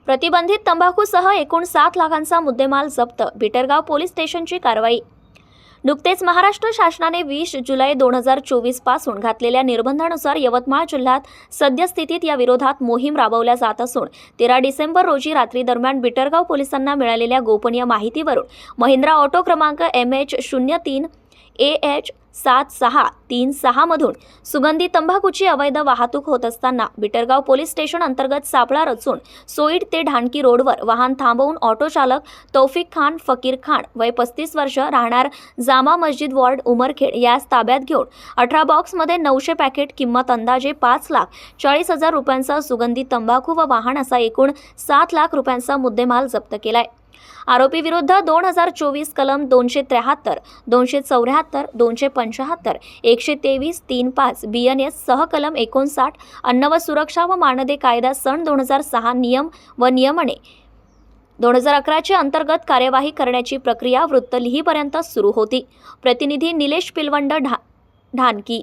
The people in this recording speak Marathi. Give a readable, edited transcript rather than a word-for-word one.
प्रतिबंधित तंबाखूसह एकूण 7 लाखांचा मुद्देमाल जप्त, बिटरगाव पोलीस स्टेशनची कारवाई। नुकतेच महाराष्ट्र शासनाने 20 जुलै 2024 पासून घातलेल्या निर्बंधानुसार यवतमाळ जिल्ह्यात सद्यस्थितीत या विरोधात मोहीम राबवल्या जात असून 13 डिसेंबर रोजी रात्री दरम्यान बिटरगाव पोलिसांना मिळालेल्या गोपनीय माहितीवरून महिंद्रा ऑटो क्रमांक MH03 AH 7636 मधून सुगंधी तंबाखूची अवैध वाहतूक होत असताना बिटरगाव पोलीस स्टेशन अंतर्गत सापळा रचून सोईड ते ढाणकी रोडवर वाहन थांबवून ऑटो चालक तौफिक खान फकीर खान वय 35 वर्ष राहणार जामा मस्जिद वॉर्ड उमरखेड यास ताब्यात घेऊन 18 बॉक्समध्ये 900 पॅकेट किंमत अंदाजे 5,40,000 रुपयांचा सुगंधी तंबाखू व वाहन असा एकूण 7 लाख रुपयांचा मुद्देमाल जप्त केलाय। आरोपी विरुद्ध 2024 कलम 273, 274, 275, 123, 35 BNS सह कलम 59 अन्न व सुरक्षा व मानदे कायदा सन 2006 नियम व नियमने 2011 च्या अंतर्गत कार्यवाही करण्याची प्रक्रिया वृत्त लिहीपर्यंत सुरू होती। प्रतिनिधी निलेश पिलवंड ढाणकी।